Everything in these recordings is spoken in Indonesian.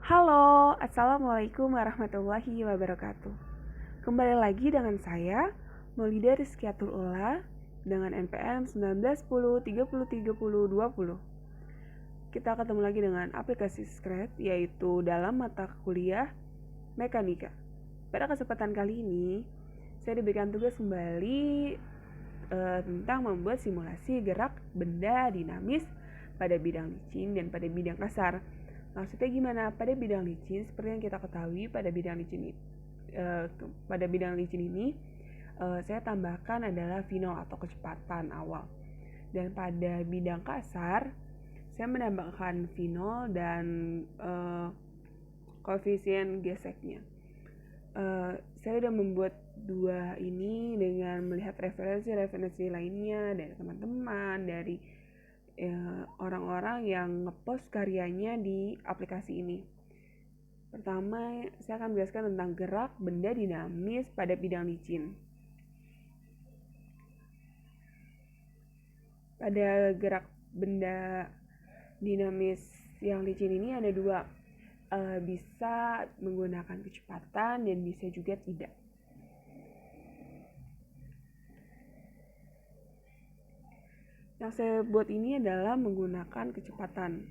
Halo, Assalamualaikum warahmatullahi wabarakatuh. Kembali lagi dengan saya, Maulida Rizkiatul Ula, dengan NPM 1910303020. Kita ketemu lagi dengan aplikasi Scratch, yaitu dalam mata kuliah Mekanika. Pada kesempatan kali ini, saya diberikan tugas kembali tentang membuat simulasi gerak benda dinamis pada bidang licin dan pada bidang kasar. Maksudnya gimana? Pada bidang licin, seperti yang kita ketahui pada bidang licin ini, saya tambahkan adalah V0 atau kecepatan awal. Dan pada bidang kasar, saya menambahkan V0 dan koefisien geseknya. Saya sudah membuat dua ini dengan melihat referensi lainnya dari teman-teman, dari orang-orang yang ngepost karyanya di aplikasi ini. Pertama, saya akan menjelaskan tentang gerak benda dinamis pada bidang licin. Pada gerak benda dinamis yang licin ini ada dua, bisa menggunakan kecepatan dan bisa juga tidak. Yang saya buat ini adalah menggunakan kecepatan.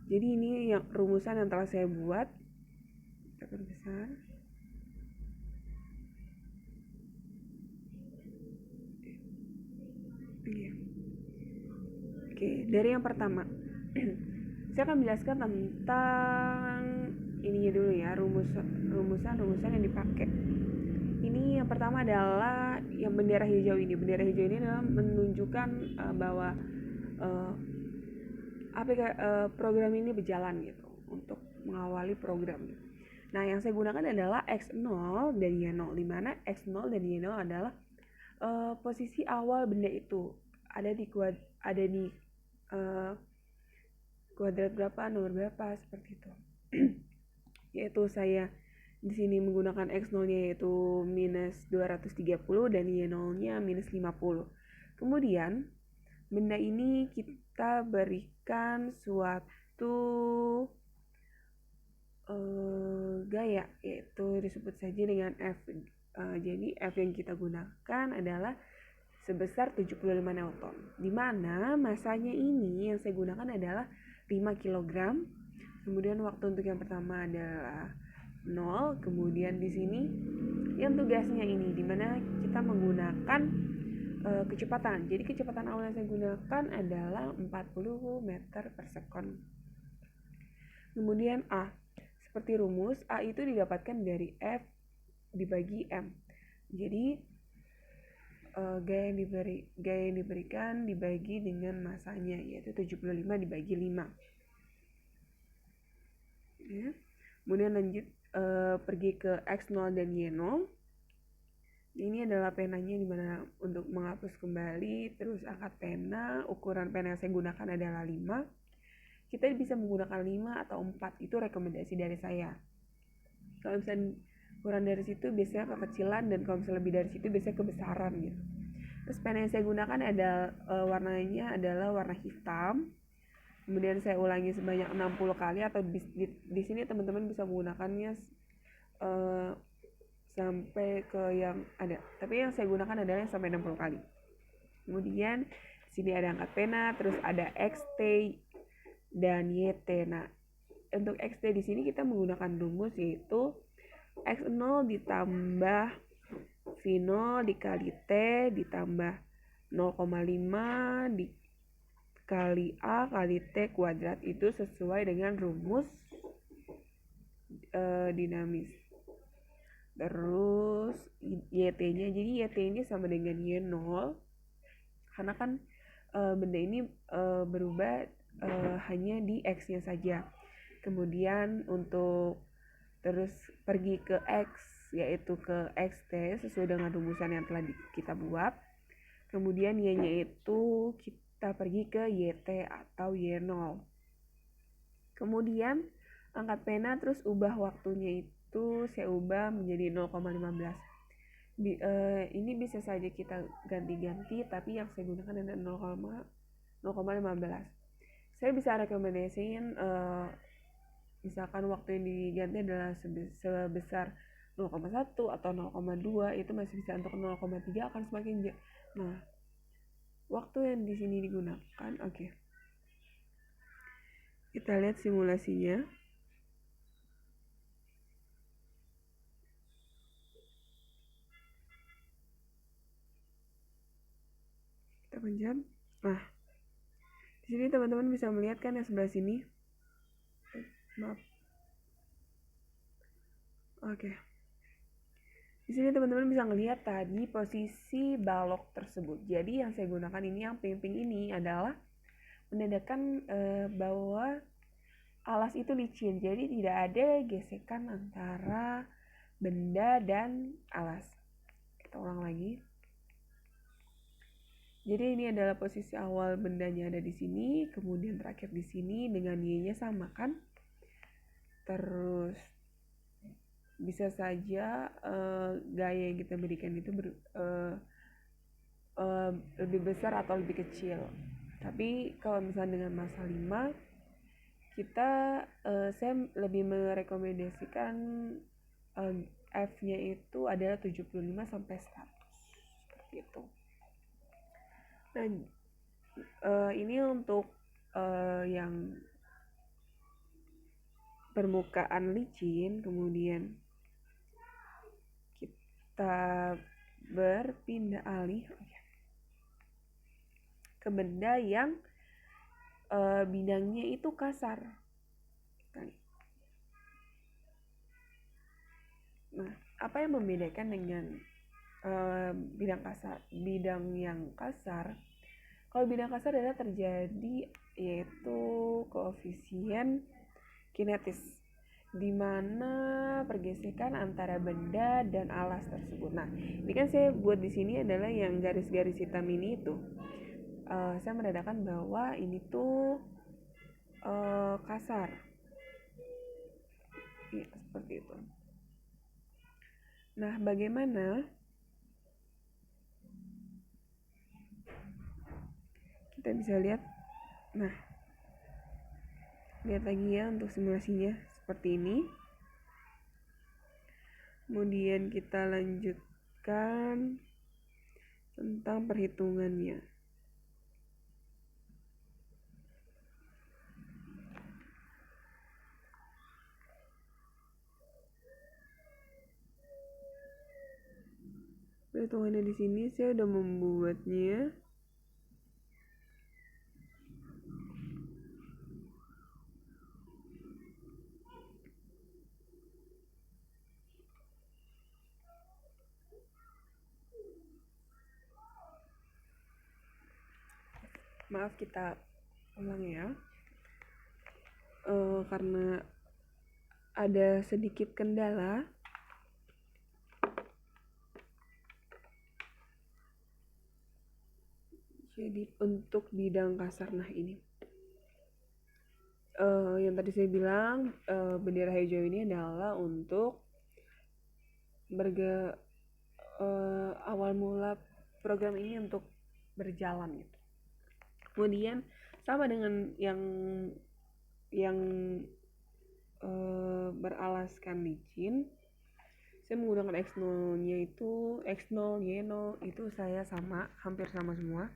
Jadi ini yang rumusan yang telah saya buat. Kita perbesar. Oke, dari yang pertama. Saya akan menjelaskan tentang ininya dulu ya, rumusan yang dipakai. Ini yang pertama adalah yang bendera hijau ini. Bendera hijau ini adalah menunjukkan bahwa program ini berjalan gitu, untuk mengawali program gitu. Nah, yang saya gunakan adalah X0 dan Y0, di mana X0 dan Y0 adalah posisi awal benda itu. Ada di kuadrat berapa, nomor berapa, seperti itu. Yaitu saya di sini menggunakan X0-nya yaitu minus 230 dan Y0-nya minus 50. Kemudian benda ini kita berikan suatu gaya, yaitu disebut saja dengan F. Jadi F yang kita gunakan adalah sebesar 75 Newton, di mana masanya ini yang saya gunakan adalah 5 kg. Kemudian waktu untuk yang pertama adalah 0. Kemudian di sini yang tugasnya ini, di mana kita menggunakan kecepatan. Jadi kecepatan awal yang saya gunakan adalah 40 meter per second. Kemudian A, seperti rumus, A itu didapatkan dari F dibagi M. Jadi gaya yang diberikan dibagi dengan masanya, yaitu 75 dibagi 5. Ya. Kemudian lanjut pergi ke X0 dan Y0. Ini adalah penanya, dimana untuk menghapus kembali, terus angkat pena. Ukuran pena yang saya gunakan adalah 5. Kita bisa menggunakan 5 atau 4, itu rekomendasi dari saya. Kalau misalnya kurang dari situ biasanya kekecilan, dan kalau misalnya lebih dari situ biasanya kebesaran gitu. Terus pena yang saya gunakan warnanya adalah warna hitam. Kemudian saya ulangi sebanyak 60 kali, atau di sini teman-teman bisa menggunakannya sampai ke yang ada. Tapi yang saya gunakan adalah yang sampai 60 kali. Kemudian sini ada angkat pena, terus ada XT dan YT. Nah, untuk XT di sini kita menggunakan rumus, yaitu X0 ditambah V0 dikali T ditambah 0,5 dikali A kali T kuadrat. Itu sesuai dengan rumus dinamis. Terus YT-nya, jadi YT ini sama dengan Y0, karena kan benda ini berubah hanya di X-nya saja. Kemudian untuk terus pergi ke X, yaitu ke XT sesuai dengan rumusan yang telah kita buat. Kemudian Y-nya itu kita pergi ke YT atau Y0. Kemudian angkat pena, terus ubah waktunya itu saya ubah menjadi 0,15. Ini bisa saja kita ganti-ganti, tapi yang saya gunakan adalah 0,15. Saya bisa rekomendasiin misalkan waktu yang diganti adalah sebesar 0,1 atau 0,2, itu masih bisa. Untuk 0,3 akan semakin nah, waktu yang di sini digunakan. Oke. Kita lihat simulasinya. Kita pencet. Nah, di sini teman-teman bisa melihat kan yang sebelah sini. Maaf. Oke. Di sini teman-teman bisa melihat tadi posisi balok tersebut. Jadi yang saya gunakan ini, yang pink-pink ini adalah menandakan bahwa alas itu licin. Jadi tidak ada gesekan antara benda dan alas. Kita ulang lagi. Jadi ini adalah posisi awal bendanya ada di sini, kemudian terakhir di sini dengan Y-nya sama kan? Terus bisa saja gaya yang kita berikan itu lebih besar atau lebih kecil. Tapi kalau misalnya dengan masa 5, saya lebih merekomendasikan F-nya itu adalah 75 sampai 100 seperti itu. Nah, ini untuk yang permukaan licin. Kemudian kita berpindah alih ke benda yang bidangnya itu kasar. Nah, apa yang membedakan dengan bidang yang kasar? Kalau bidang kasar adalah terjadi yaitu koefisien kinetis, di mana pergesekan antara benda dan alas tersebut. Nah, ini kan saya buat di sini adalah yang garis-garis hitam ini itu. Saya menandakan bahwa ini tuh kasar. Ya, seperti itu. Nah, bagaimana kita bisa lihat? Nah, lihat lagi ya untuk simulasinya seperti ini. Kemudian kita lanjutkan tentang perhitungannya. Perhitungannya di sini saya udah membuatnya. Maaf, kita ulang ya. Karena ada sedikit kendala. Jadi untuk bidang kasar, nah ini yang tadi saya bilang, bendera hijau ini adalah untuk awal mula program ini untuk berjalan gitu. Kemudian sama dengan yang beralaskan licin, saya menggunakan X0-nya itu X0, Y0 itu saya hampir sama semua.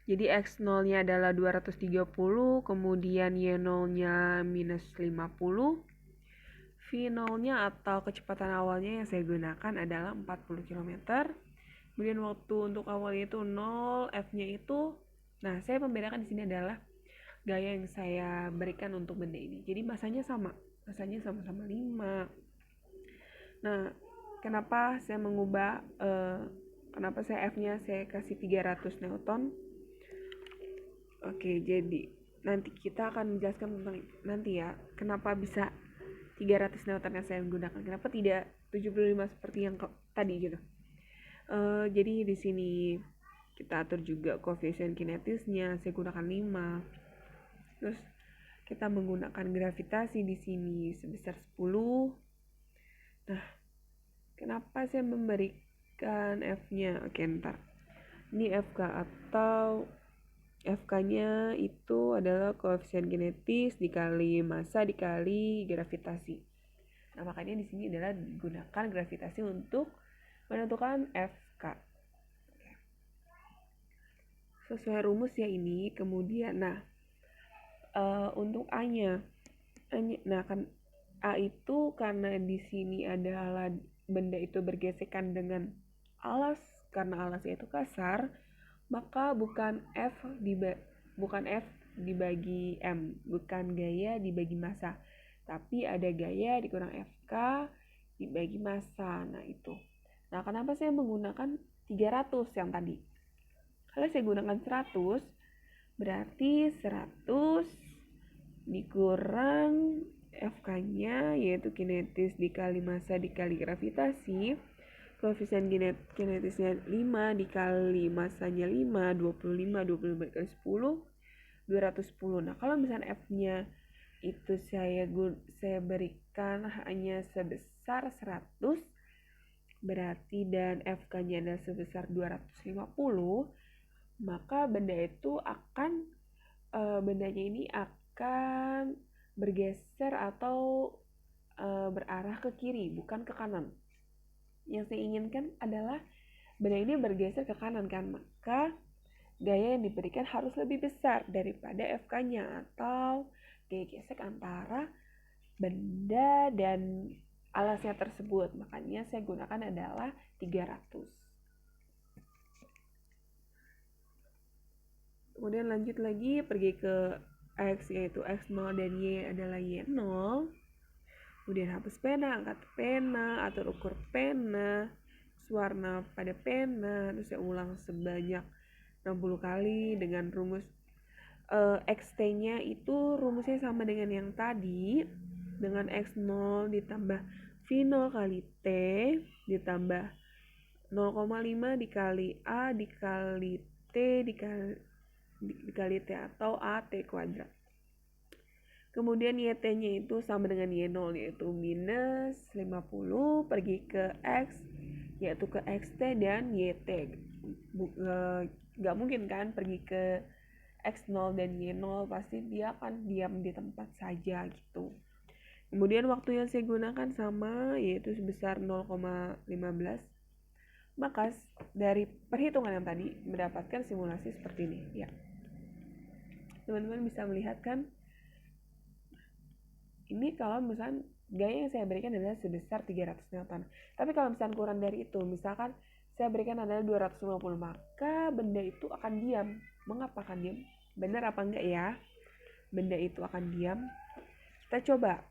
Jadi X0-nya adalah 230, kemudian Y0-nya minus 50, V0-nya atau kecepatan awalnya yang saya gunakan adalah 40 km. Kemudian waktu untuk awalnya itu 0, F-nya itu, nah saya membedakan di sini adalah gaya yang saya berikan untuk benda ini. Jadi masanya sama-sama 5. Nah, kenapa saya mengubah, kenapa saya F-nya saya kasih 300 Newton? Oke, jadi nanti kita akan menjelaskan tentang nanti ya, kenapa bisa 300 Newton yang saya gunakan, kenapa tidak 75 seperti yang tadi gitu. Jadi di sini kita atur juga koefisien kinetisnya, saya gunakan 5. Terus kita menggunakan gravitasi di sini sebesar 10. Nah, kenapa saya memberikan F-nya? Oke, ntar. Ini FK atau FK-nya itu adalah koefisien kinetis dikali massa dikali gravitasi. Nah, makanya di sini adalah digunakan gravitasi untuk menentukan FK. Sesuai rumus ya ini. Kemudian, untuk A-nya, nah kan A itu karena di sini adalah benda itu bergesekan dengan alas, karena alasnya itu kasar, maka bukan F dibagi M, bukan gaya dibagi massa, tapi ada gaya dikurang FK dibagi massa. Nah itu. Nah kenapa saya menggunakan 300 yang tadi? Kalau saya gunakan 100, berarti 100 dikurang FK-nya yaitu kinetis dikali massa dikali gravitasi. Koefisien kinetisnya 5 dikali massanya 5, 25 kali 10, 210. Nah, kalau misalnya F-nya itu saya berikan hanya sebesar 100, berarti dan FK-nya adalah sebesar 250, maka bendanya ini akan bergeser atau berarah ke kiri, bukan ke kanan. Yang saya inginkan adalah benda ini bergeser ke kanan kan, maka gaya yang diberikan harus lebih besar daripada FK-nya atau gaya gesek antara benda dan alasnya tersebut. Makanya saya gunakan adalah 300. Kemudian lanjut lagi pergi ke X, yaitu X0 dan Y adalah Y0. Kemudian hapus pena, angkat pena, atur ukur pena, warna pada pena, terus saya ulang sebanyak 60 kali dengan rumus XT-nya itu rumusnya sama dengan yang tadi, dengan X0 ditambah V0 kali T ditambah 0,5 dikali A dikali T dikali T atau AT kuadrat. Kemudian YT-nya itu sama dengan Y0 yaitu minus 50 pergi ke X yaitu ke XT dan YT. Gak mungkin kan pergi ke X0 dan Y0, pasti dia akan diam di tempat saja gitu. Kemudian waktu yang saya gunakan sama yaitu sebesar 0,15. Maka dari perhitungan yang tadi mendapatkan simulasi seperti ini ya. Teman-teman bisa melihat kan, ini kalau misalkan gaya yang saya berikan adalah sebesar 300 Newton. Tapi kalau misalkan kurang dari itu, misalkan saya berikan adalah 250, maka benda itu akan diam. Mengapa akan diam? Benar apa enggak ya? Benda itu akan diam. Kita coba.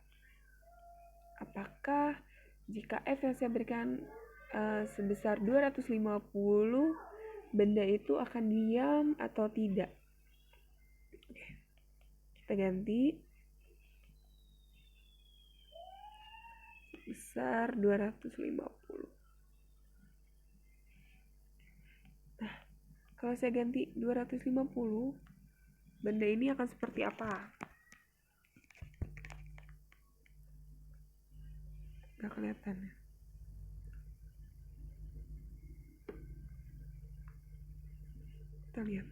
Apakah jika F yang saya berikan sebesar 250, benda itu akan diam atau tidak? Oke. Kita ganti. Besar 250. Nah, kalau saya ganti 250, benda ini akan seperti apa? Gak kelihatan ya. Kita lihat.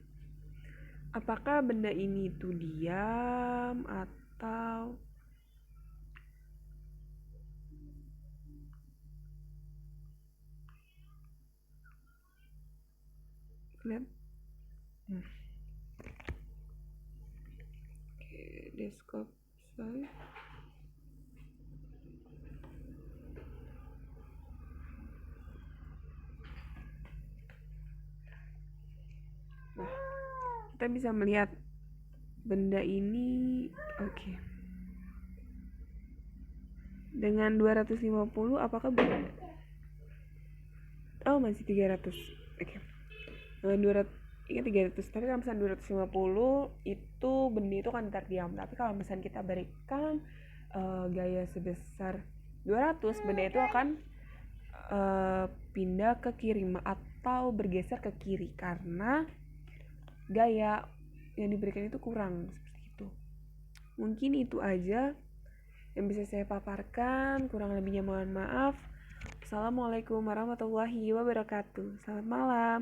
Apakah benda ini itu diam atau lihat. Oke, desktop saya. Nah, kita bisa melihat benda ini oke. Dengan 250 apakah benda? Oh, masih 300. Oke. Dengan 200 ini 300, tapi kalau misalnya 250 itu benda itu kan terdiam. Tapi kalau misalnya kita berikan gaya sebesar 200, benda itu akan pindah ke kiri atau bergeser ke kiri karena gaya yang diberikan itu kurang, seperti itu. Mungkin itu aja yang bisa saya paparkan. Kurang lebihnya mohon maaf. Assalamualaikum warahmatullahi wabarakatuh. Selamat malam.